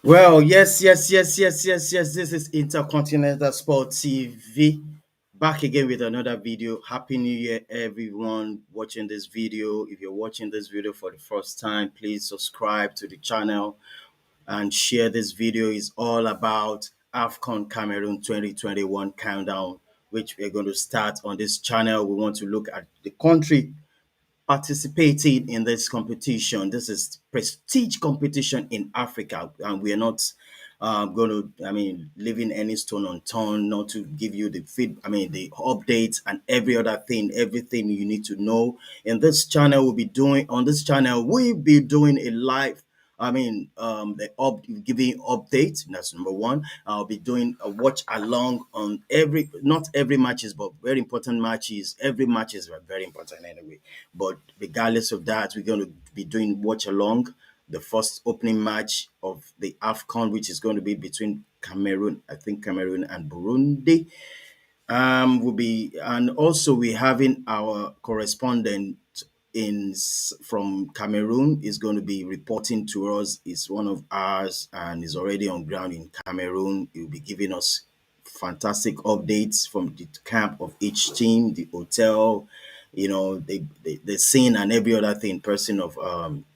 Well, yes. This is Intercontinental Sport TV. Back again with another video. Happy New Year, everyone watching this video. If you're watching this video for the first time, please subscribe to the channel and share this video. Is all about AFCON Cameroon 2021 countdown, which we're going to start on this channel. We want to look at the country participating in this competition. This is prestige competition in Africa, and we are not going to, leaving any stone unturned, not to give you the the updates and every other thing, everything you need to know. In this channel, we'll be doing a live giving updates. That's number one. I'll be doing a watch along on not every matches, but very important matches. Every match is very important anyway. But regardless of that, we're going to be doing watch along the first opening match of the AFCON, which is going to be between Cameroon and Burundi. Will be, and also we're having our correspondent from Cameroon is going to be reporting to us. Is one of ours and is already on ground in Cameroon. He will be giving us fantastic updates from the camp of each team, the hotel, the scene and every other thing. Person of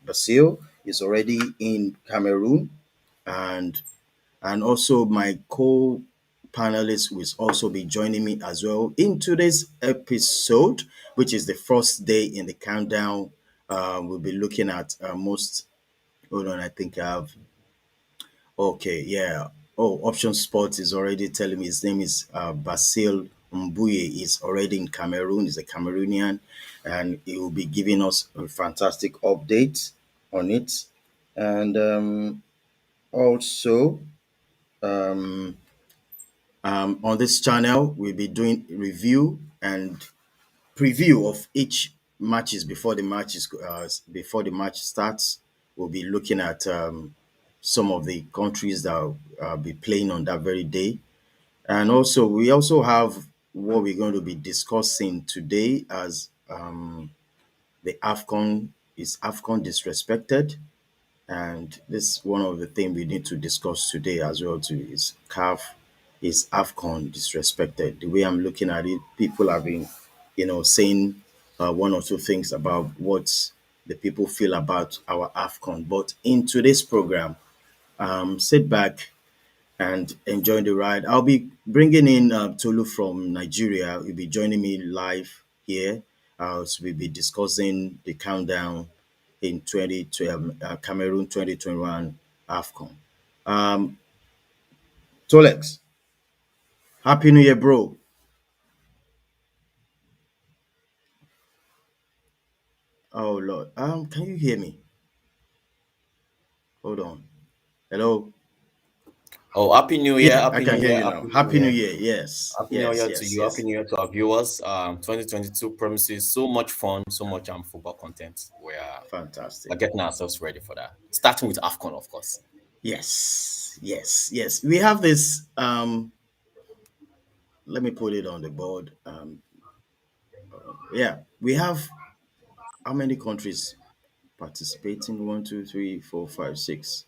Brazil is already in Cameroon, and also my co-panelist will also be joining me as well in today's episode, which is the first day in the countdown. We'll be looking at most. Hold on, I think I have. Okay, yeah. Oh, Option Sports is already telling me his name is Basil Mbuye. He's already in Cameroon. He's a Cameroonian, and he will be giving us a fantastic update on it. And also, um, on this channel, we'll be doing review and preview of each matches before the match starts. We'll be looking at some of the countries that will be playing on that very day, and also we also have what we're going to be discussing today as the AFCON. Is AFCON disrespected? And this is one of the things we need to discuss today as well too. Is AFCON disrespected? The way I'm looking at it, people have been, saying one or two things about what the people feel about our AFCON. But in today's program, sit back and enjoy the ride. I'll be bringing in Tolu from Nigeria. He'll be joining me live here. So we'll be discussing the countdown in 2012, Cameroon 2021 AFCON. Um, Tolex, Happy New Year, bro. Oh, Lord. Can you hear me? Hold on. Hello? Oh, Happy New Year, Yeah, I Happy can New hear Year, you now. Happy New Happy New Year. Year. Yes, Happy New yes, Year to yes, you, Happy yes. New Year to our viewers. 2022 promises so much fun, so much football content. We're Fantastic. getting ourselves ready for that. Starting with AFCON, of course. Yes. We have this. Let me put it on the board. Yeah, we have how many countries participating? One, two, three, four, five, six.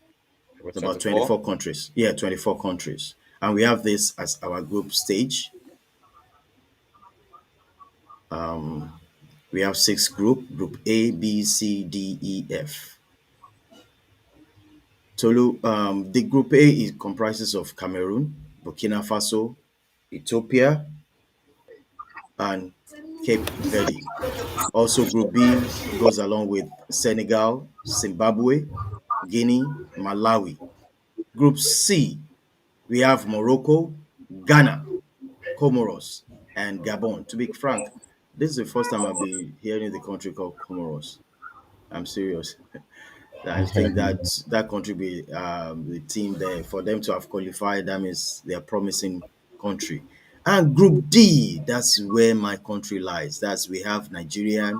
We're It's about 24. 24 countries. Yeah, 24 countries. And we have this as our group stage. We have six group A, B, C, D, E, F. Tolu, the group A is comprises of Cameroon, Burkina Faso, Ethiopia, and Cape Verde. Also, Group B goes along with Senegal, Zimbabwe, Guinea, Malawi. Group C, we have Morocco, Ghana, Comoros, and Gabon. To be frank, this is the first time I've been hearing the country called Comoros. I'm serious. I think that that country be the team there for them to have qualified. That means they're promising country. And Group D, that's where my country lies. That's we have Nigeria,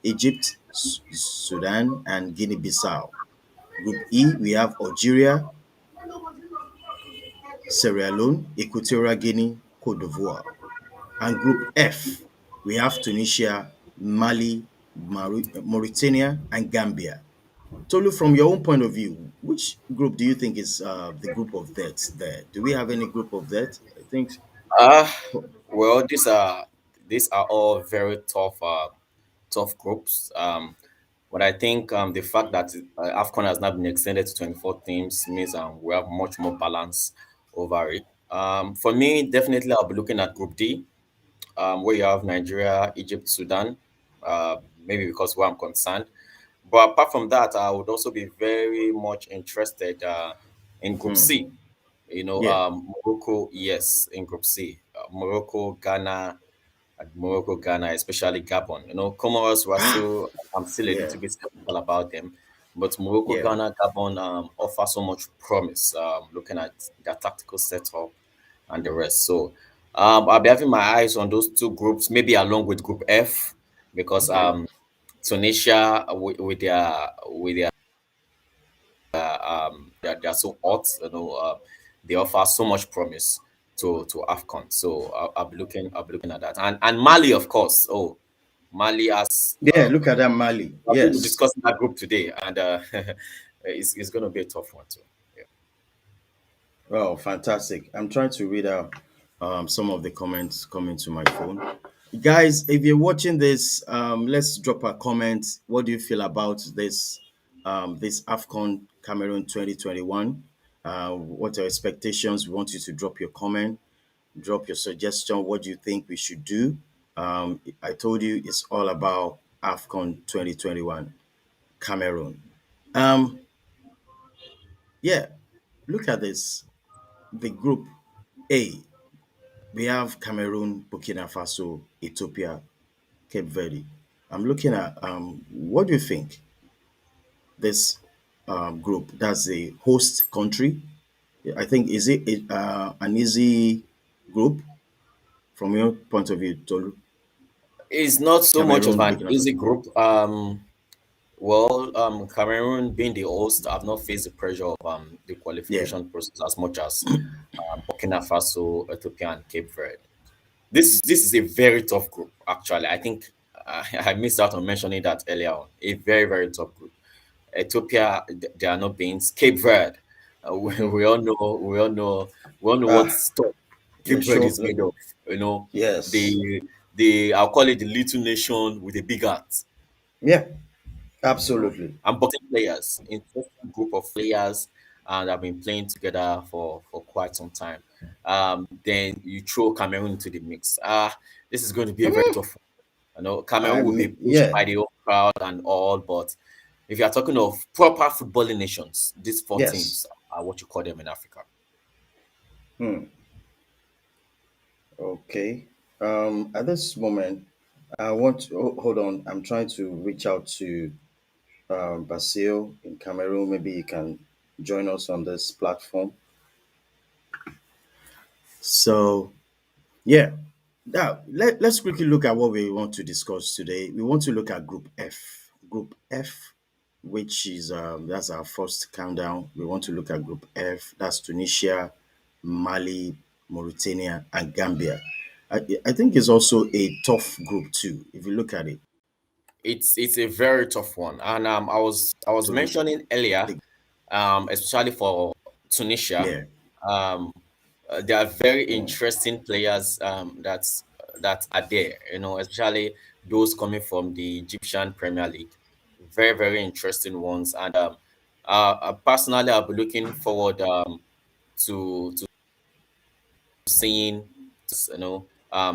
Egypt, Sudan, and Guinea-Bissau. Group E, we have Algeria, Sierra Leone, Equatorial Guinea, Cote d'Ivoire. And Group F, we have Tunisia, Mali, Mauritania, and Gambia. Tolu, from your own point of view, which group do you think is the group of death there? Do we have any group of death? I think. Uh well, these are all very tough groups. But I think the fact that AFCON has now been extended to 24 teams means we have much more balance over it. For me, definitely I'll be looking at Group D, where you have Nigeria, Egypt, Sudan. Maybe because where I'm concerned. But apart from that, I would also be very much interested in Group C. Yeah. Morocco, yes, in Group C. Morocco, Ghana, especially Gabon. Comoros were Ah, still, I'm still a yeah. little bit skeptical about them. But Morocco, Yeah. Ghana, Gabon offer so much promise, looking at their tactical setup and the rest. So I'll be having my eyes on those two groups, maybe along with Group F, because Okay. Tunisia with their they're so hot, they offer so much promise to AFCON. So I'll be looking at that. And Mali, of course. Oh, Mali has Yeah. Look at that Mali. we're going to be Yes. discussing that group today, and it's going to be a tough one too. Yeah. Oh, fantastic. I'm trying to read out some of the comments coming to my phone. Guys, if you're watching this, let's drop a comment. What do you feel about this AFCON Cameroon 2021? What are your expectations? We want you to drop your comment, drop your suggestion. What do you think we should do? I told you it's all about AFCON 2021 Cameroon. Um, yeah, look at this. The group A. We have Cameroon, Burkina Faso, Ethiopia, Cape Verde. I'm looking at what do you think this group? That's the host country. I think is it an easy group from your point of view, Tolu? It's not so much of Cameroon, an Burkina easy Faso. group. Well, Cameroon being the host, I've not faced the pressure of the Yeah. qualification process as much as Burkina Faso, Ethiopia, and Cape Verde. This is a very tough group, actually. I think I missed out on mentioning that earlier on. A very, very tough group. Ethiopia, they are not beings. Cape Verde, we all know, what Ah, stuff you're Cape Verde sure. is made of. Yes. I'll call it the little nation with a big heart. Yeah. You know, Absolutely. and boxing players, interesting group of players, and have been playing together for quite some time. Then you throw Cameroon into the mix. This is going to be a very tough one. Cameroon will be pushed Yeah. by the whole crowd and all, but if you are talking of proper footballing nations, these four Yes. teams are what you call them in Africa. Hmm. Okay. At this moment, I want to hold on. I'm trying to reach out to Basil in Cameroon. Maybe you can join us on this platform. So, yeah. Now, let's quickly look at what we want to discuss today. We want to look at Group F. Group F, which is that's our first countdown. We want to look at Group F. That's Tunisia, Mali, Mauritania, and Gambia. I think it's also a tough group too, if you look at it. It's a very tough one, and I was So, mentioning earlier, the, especially for Tunisia, yeah. um, there are very Mm. interesting players that are there. Especially those coming from the Egyptian Premier League. Very, very interesting ones, and personally, I'll be looking forward to seeing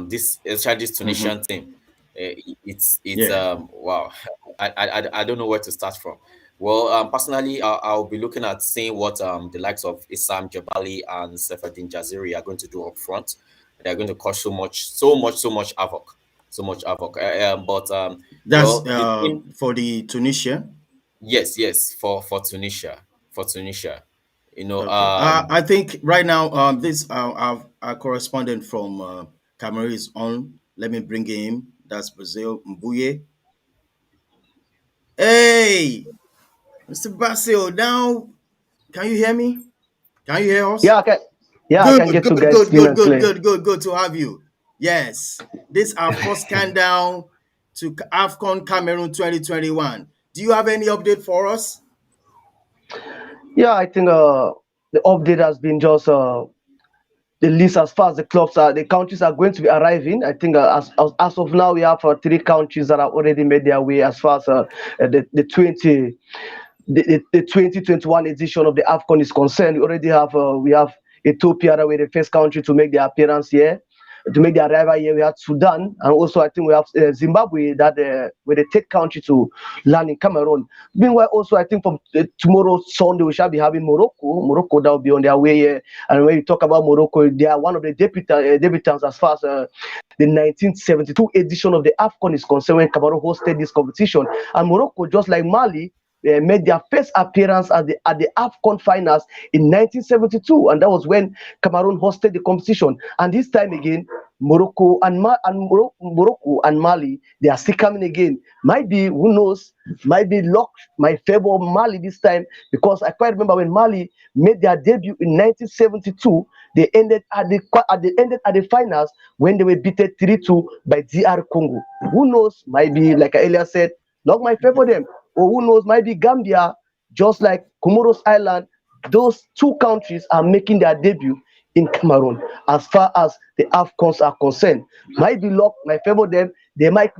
this, especially this Tunisian Hmm. team. It's Yeah. wow. I don't know where to start from. Well, personally, I'll be looking at seeing what the likes of Issam Jabali and Seferdin Jaziri are going to do up front. They're going to cause so much havoc, so much havoc. But That's the team, for the Tunisia. yes, yes, for Tunisia. you know Okay. um I think right now, this our correspondent from Cameroon is on. Let me bring him. That's Brazil Mbuye. Hey, Mr. Basil. Now, can you hear me? Can you hear us? Yeah, I can. Yeah, I Good, can get you good, guys good, clean good, and good, clear. good, good, good to have you. Yes, this is our first countdown to AFCON Cameroon 2021. Do you have any update for us? Yeah, I think the update has been just the list as far as the countries are going to be arriving. I think as of now, we have three countries that have already made their way as far as the 2021 edition of the AFCON is concerned. We have Ethiopia that were the first country to make their appearance here, to make their arrival here. We have Sudan, and also I think we have Zimbabwe that were the third country to land in Cameroon. Meanwhile, also I think from tomorrow Sunday we shall be having Morocco. Morocco that will be on their way here. And when you talk about Morocco, they are one of the debutants as far as the 1972 edition of the AFCON is concerned when Cameroon hosted this competition. And Morocco, just like Mali, made their first appearance at the AFCON finals in 1972, and that was when Cameroon hosted the competition. And this time again, Morocco and Mali, they are still coming again. Might be, who knows, might be luck might favor Mali this time, because I quite remember when Mali made their debut in 1972, they ended at the finals when they were beaten 3-2 by DR Congo. Who knows, might be, like I earlier said, luck might favor them. Or who knows, might be Gambia, just like Comoros Island. Those two countries are making their debut in Cameroon as far as the AFCONs are concerned. Might be luck, might favor them. They might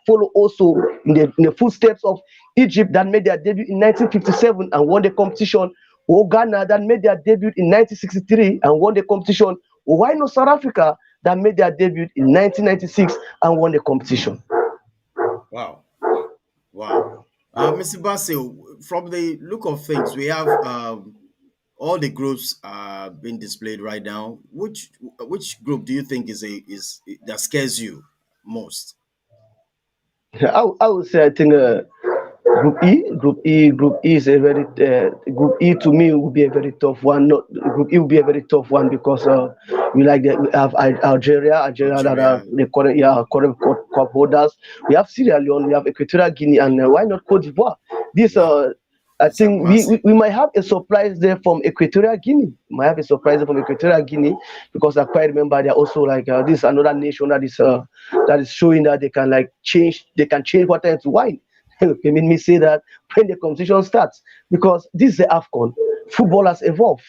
follow also in the footsteps of Egypt that made their debut in 1957 and won the competition, or Ghana that made their debut in 1963 and won the competition, or why not South Africa that made their debut in 1996 and won the competition. Wow. Wow. Mr. Basil, from the look of things, we have all the groups being displayed right now. Which group do you think is that scares you most? I would say I think Group E is a very Group E to me would be a very tough one. Not Group E would be a very tough one because we have Algeria that are Algeria, the current cup holders. We have Sierra Leone, we have Equatorial Guinea, and why not Cote d'Ivoire? This yeah, I these are think massive. we might have a surprise there from Equatorial Guinea. Might have a surprise there from Equatorial Guinea because I quite remember they're also like this is another nation that is showing that they can change water into wine. I mean, me say that when the competition starts, because this is the AFCON. Football has evolved.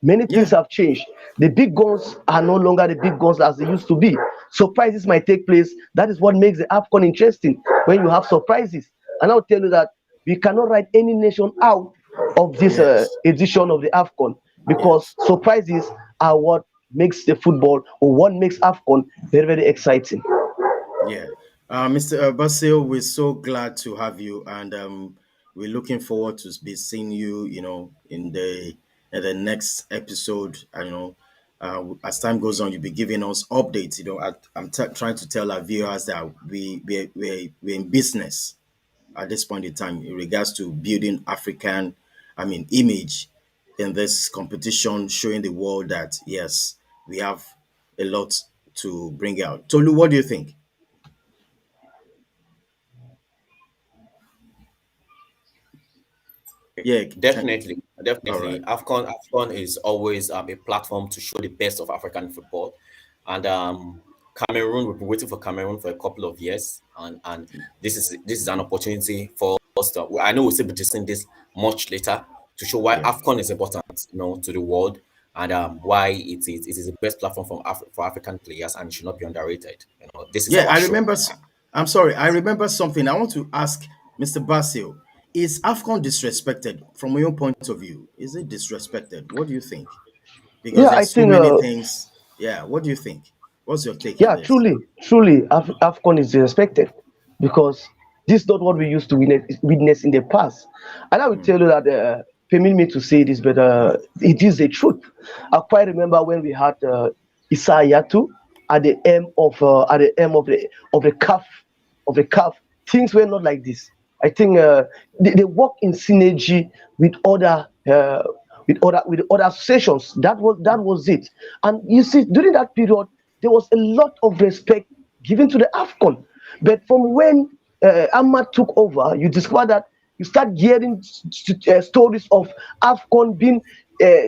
Many things Yeah, have changed. The big guns are no longer the big guns as they used to be. Surprises might take place. That is what makes the AFCON interesting when you have surprises. And I'll tell you that we cannot write any nation out of this yes, edition of the AFCON because yes. surprises are what makes the football or what makes AFCON very, very exciting. Yeah. Mr. Basil, we're so glad to have you, and we're looking forward to be seeing you, in the next episode. As time goes on, you'll be giving us updates. Trying to tell our viewers that we're in business at this point in time in regards to building African, image in this competition, showing the world that yes, we have a lot to bring out. Tolu, what do you think? Yeah, Definitely, all definitely. right. AFCON is always a platform to show the best of African football, and Cameroon. We've been waiting for Cameroon for a couple of years, and this is an opportunity for us to. I know we'll still be discussing this much later to show why Yeah. AFCON is important, to the world, and why it is the best platform for African players and it should not be underrated. This is Yeah, our I show. remember. I'm sorry. I remember something. I want to ask Mr. Basil: is AFCON disrespected from your point of view? Is it disrespected? What do you think? Because Yeah, I there's so think many things. Yeah. What do you think? What's your take in yeah, this? truly, AFCON is respected because this is not what we used to witness in the past. And I will Hmm. tell you that, permit me to say this, but it is the truth. I quite remember when we had Isaiatu at the end of the calf, things were not like this. I think they work in synergy with other associations. That was it. And you see, during that period, there was a lot of respect given to the AFCON. But from when Ahmad took over, you discover that you start hearing stories of AFCON being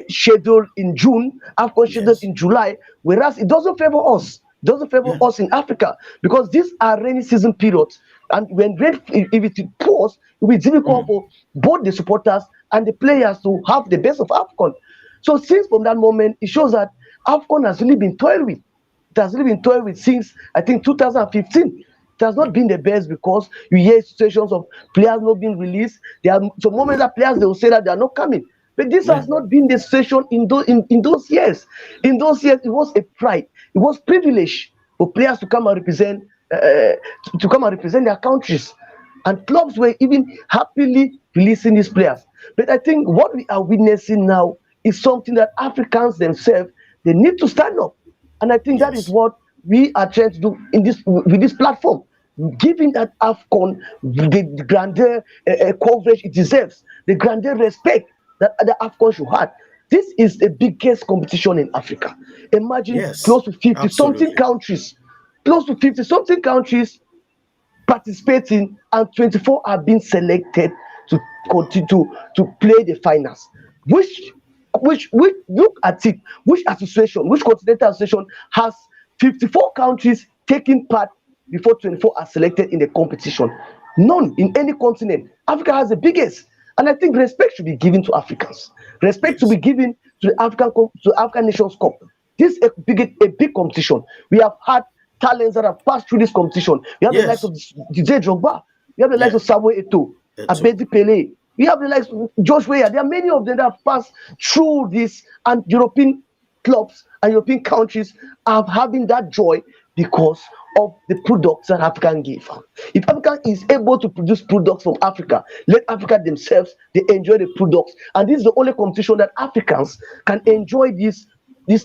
scheduled in June, AFCON scheduled Yes. in July, whereas it doesn't favor us. Doesn't favor Yeah. us in Africa because these are rainy season periods. and when rain, if it pours, it will be difficult Mm. for both the supporters and the players to have the best of AFCON. So since from that moment, it shows that AFCON has really been toiled with. It has really been toiled with since I think 2015. It has not been the best because you hear situations of players not being released. There are some moments that players they will say that they are not coming. But this Yeah. has not been the situation in those years. In those years, it was a pride, it was privilege for players to come and represent to come and represent their countries. And clubs were even happily releasing these players. But I think what we are witnessing now is something that Africans themselves they need to stand up. And I think that is Yes. what we are trying to do in this with this platform, giving that AFCON the grandeur coverage it deserves, the grandeur respect that the AFCON should have. This is the biggest competition in Africa. Imagine Yes. Absolutely. close to 50 something countries participating, and 24 are being selected to continue to play the finals. Which which look at it, which association, which continental association has 54 countries taking part before 24 are selected in the competition? None in any continent. Africa has the biggest. And I think respect should be given to Africans. Respect should be Yes. given to the African Nations Cup. This is a big competition. We have had talents that have passed through this competition. We have the likes Yes. of DJ Drogba. We have the likes Yeah. of Samuel Eto'o, Too. Abedi Pele. We have the likes of Josh Weah. There are many of them that have passed through this, and European clubs and European countries are having that joy because of the products that Africa give. If Africa is able to produce products from Africa, let Africa themselves they enjoy the products. And this is the only competition that Africans can enjoy these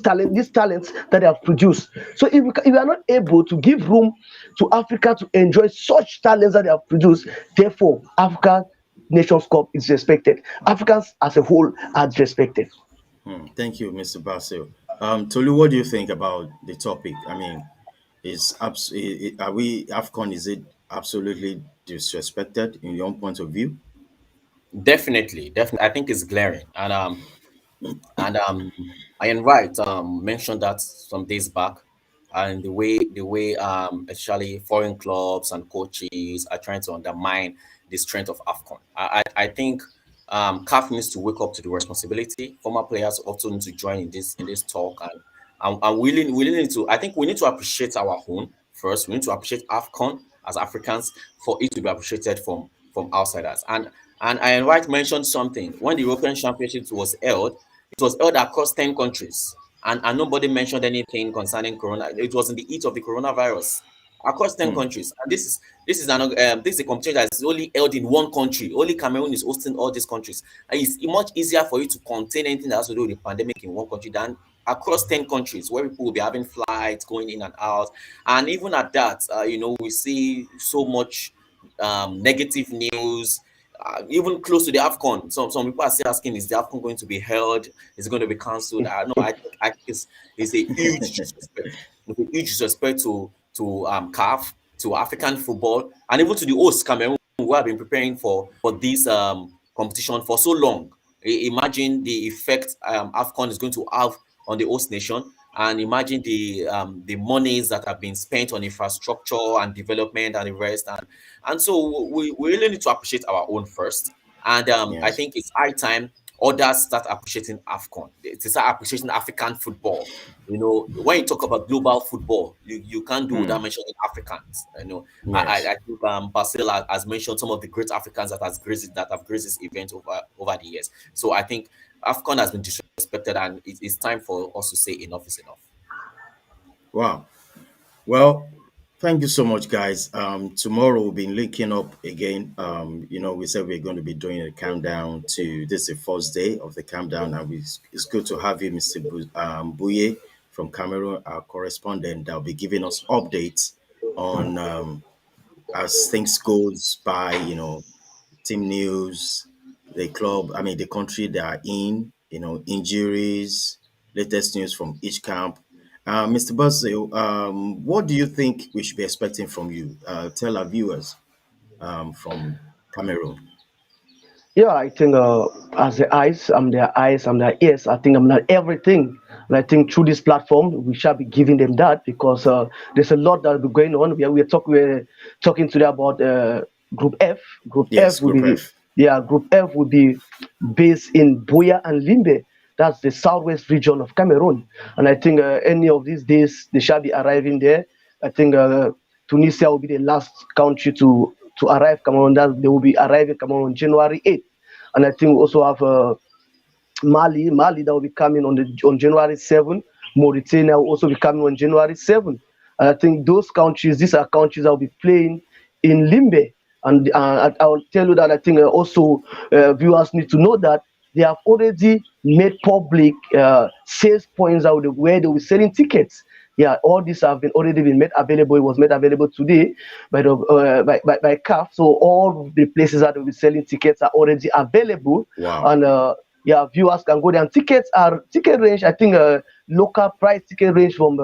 talents that they have produced. So if we are not able to give room to Africa to enjoy such talents that they have produced, therefore Africa Nations Cup is respected. Africans as a whole are respected. Thank you, Mr. Basil. Tolu, what do you think about the topic? I mean, are we AFCON? Is it absolutely disrespected in your own point of view? Definitely, definitely. I think it's glaring, and Ian Wright mentioned that some days back, and the way especially foreign clubs and coaches are trying to undermine the strength of AFCON. I think CAF needs to wake up to the responsibility. Former players also need to join in this talk, and we really need to. I think we need to appreciate our own first. We need to appreciate AFCON as Africans for it to be appreciated from outsiders. And Ian Wright mentioned something when the European Championships was held. It was held across 10 countries, and nobody mentioned anything concerning corona. It was in the heat of the coronavirus across 10 Hmm. countries. And this is a competition that is only held in one country. Only Cameroon is hosting all these countries. And it's much easier for you to contain anything that has to do with the pandemic in one country than across 10 countries where people will be having flights going in and out. And even at that, we see so much negative news, even close to the AFCON. Some people are still asking, is the AFCON going to be held? Is it going to be cancelled? No, I think it's a huge disrespect. It's a huge disrespect to CAF, to African football, and even to the host Cameroon, who have been preparing for this competition for so long. Imagine the effect AFCON is going to have on the host nation, and imagine the monies that have been spent on infrastructure and development and the rest. And so we really need to appreciate our own first. And I Yes. think it's high time others start appreciating AFCON, to start appreciating African football. When you talk about global football, you can't do Hmm. without mentioning Africans. Yes. I think Basil has mentioned some of the great Africans that have graced this event over the years. So I think AFCON has been disrespected, and it's time for us to say enough is enough. Wow. Well, thank you so much, guys. Tomorrow we'll be linking up again. We said we're going to be doing a countdown to this is the first day of the countdown, and it's good to have you, Mr. Bouye from Cameroon, our correspondent. That'll be giving us updates on as things goes by. Team news, the club, I mean, the country they are in, injuries, latest news from each camp. Mr. Basil, what do you think we should be expecting from you? Tell our viewers from Cameroon. Yeah, I think as the eyes, I'm their ears. I think I'm not everything. And I think through this platform, we shall be giving them that because there's a lot that will be going on. We're talking today about Group F. Group F Yes, will Group be F. Yeah, Group F will be based in Buea and Limbe. That's the southwest region of Cameroon. And I think any of these days they shall be arriving there. I think Tunisia will be the last country to arrive Cameroon. That they will be arriving Cameroon on January 8th. And I think we also have Mali that will be coming on January 7th. Mauritania will also be coming on January 7th. And I think these are countries that will be playing in Limbe. And I'll tell you that I think also viewers need to know that they have already made public sales points out where they will be selling tickets. Yeah, all these have been already been made available. It was made available today by CAF. So all the places that will be selling tickets are already available, Wow. and yeah, viewers can go there. And ticket range. I think local price ticket range from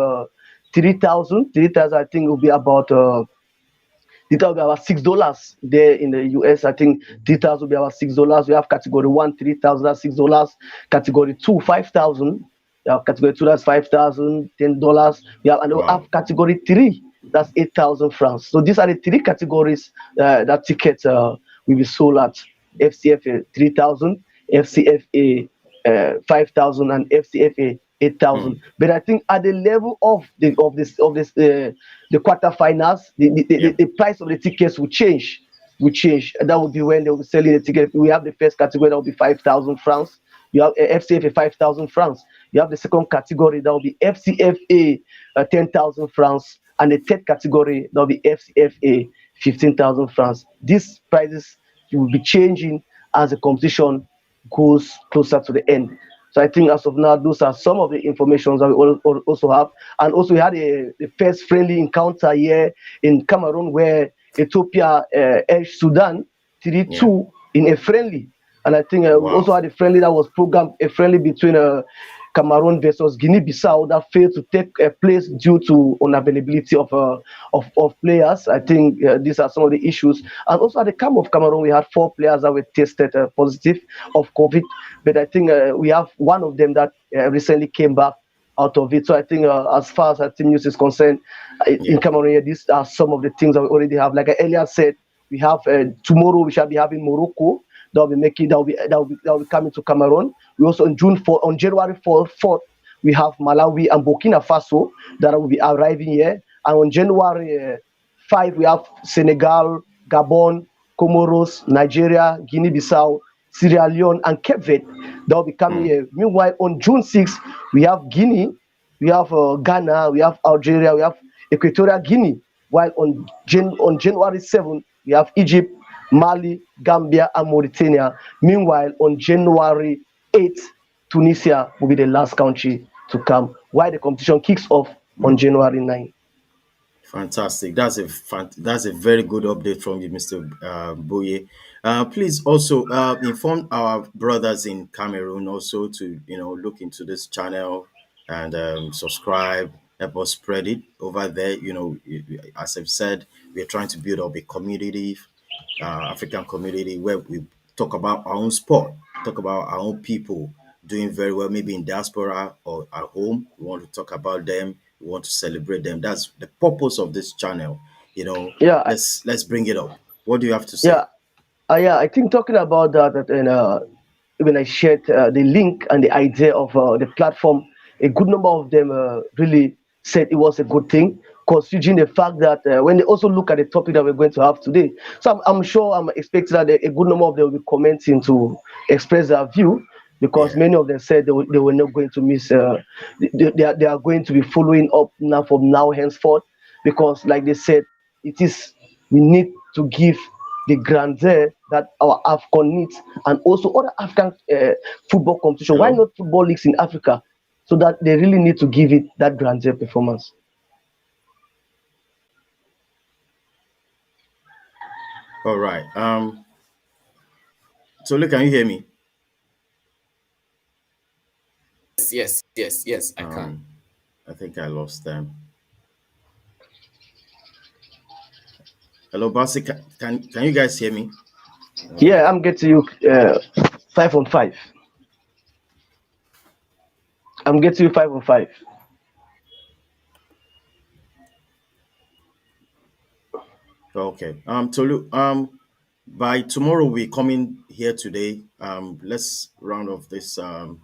3,000. I think will be about it will be about $6 there in the US. I think 3,000 will be about $6. We have category one, 3,000, that's $6. Category two, 5,000. We have category two, that's 5,000, $10. We have and we have Wow. category three, that's 8,000 francs. So these are the three categories that tickets will be sold at: FCFA 3,000, FCFA 5,000, and FCFA Hmm. 8,000. But I think at the level of this the quarterfinals, Yep. the price of the tickets will change. Will change. That will be when they will be selling the ticket. We have the first category that will be 5,000 francs. You have FCFA 5,000 francs. You have the second category that will be FCFA 10,000 francs, and the third category that will be FCFA 15,000 francs. These prices will be changing as the competition goes closer to the end. So I think as of now, those are some of the informations that we also have. And also we had the first friendly encounter here in Cameroon where Ethiopia edged Sudan Yeah. 3-2 in a friendly. And I think we Wow. also had a friendly that was programmed, a friendly between Cameroon versus Guinea-Bissau that failed to take place due to unavailability of players. I think these are some of the issues. And also at the camp of Cameroon, we had four players that were tested positive of COVID, but I think we have one of them that recently came back out of it. So I think as far as our team news is concerned, in Yeah. Cameroon, yeah, these are some of the things that we already have. Like I earlier said, we have tomorrow we shall be having Morocco that will be coming to Cameroon. We also on January 4th, we have Malawi and Burkina Faso that will be arriving here. And on January 5, we have Senegal, Gabon, Comoros, Nigeria, Guinea-Bissau, Sierra Leone, and Cape Verde that will be coming Hmm. here. Meanwhile, on June 6th, we have Guinea, we have Ghana, we have Algeria, we have Equatorial Guinea. While on January 7th, we have Egypt, Mali, Gambia, and Mauritania. Meanwhile, on January 8th, Tunisia will be the last country to come, while the competition kicks off on January 9th. Fantastic. That's a very good update from you, Mr. Boye. Please also inform our brothers in Cameroon also to look into this channel and subscribe. Help us spread it over there. As I've said, we're trying to build up a community, African community where we talk about our own sport, talk about our own people doing very well, maybe in diaspora or at home. We want to talk about them. We want to celebrate them. That's the purpose of this channel. Yeah, Let's bring it up. What do you have to say? yeah, yeah. I think talking about that, and when I shared the link and the idea of the platform, a good number of them really said it was a good thing, considering the fact that when they also look at the topic that we're going to have today. So I'm sure I'm expecting that a good number of them will be commenting to express their view. Because Yeah. many of them said they were not going to miss, they are going to be following up now from now henceforth. Because, like they said, we need to give the grandeur that our AFCON needs, and also other African football competition. Why Hello. not football leagues in Africa? So that they really need to give it that grandeur performance. All right. So look, can you hear me? Yes, I can. Um, I think I lost them. Hello, Basi. Can you guys hear me? Yeah, I'm getting you 5 on 5. I'm getting you 5 on 5. Okay. Tolu, by tomorrow we coming here today. Let's round off this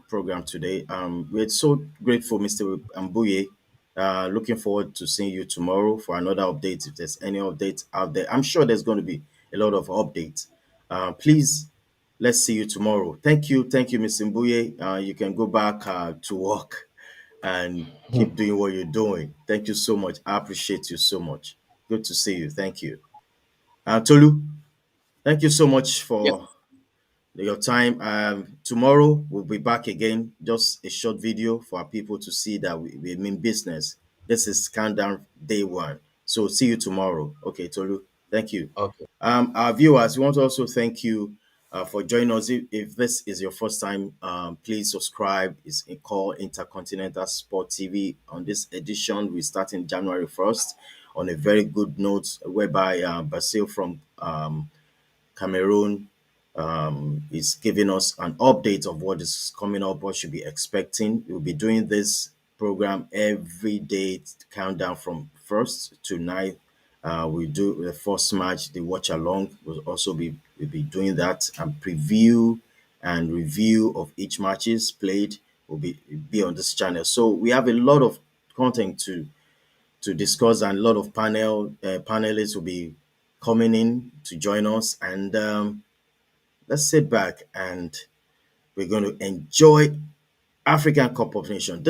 program today. We're so grateful, Mr. Mbuye. Looking forward to seeing you tomorrow for another update. If there's any updates out there, I'm sure there's going to be a lot of updates. Please, let's see you tomorrow. Thank you, Mr. Mbuye. You can go back to work and keep doing what you're doing. Thank you so much. I appreciate you so much. Good to see you. Thank you. Tolu, thank you so much Yeah. for your time. Tomorrow we'll be back again. Just a short video for our people to see that we mean business. This is countdown day one. So see you tomorrow. Okay, Tolu. Thank you. Okay. Our viewers, we want to also thank you for joining us. If this is your first time, please subscribe. It's called Intercontinental Sport TV. On this edition, we start in January 1st on a very good note, whereby Basil from Cameroon is giving us an update of what is coming up, what should be expecting. We'll be doing this program every day, countdown from 1st to 9th. We do the first match, the watch along. We'll be doing that and preview and review of each matches played will be on this channel. So we have a lot of content to discuss, and a lot of panelists will be coming in to join us. And let's sit back and we're going to enjoy African Cup of Nations.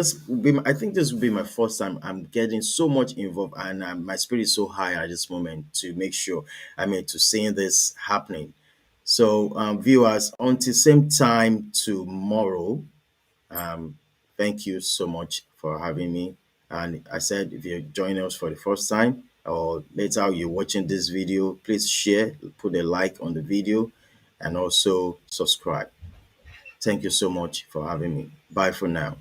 I think this will be my first time I'm getting so much involved, and my spirit is so high at this moment to make sure, to seeing this happening. So, viewers, until same time tomorrow, um, thank you so much for having me. And I said, if you're joining us for the first time or later you're watching this video, please share, put a like on the video, and also subscribe. Thank you so much for having me. Bye for now.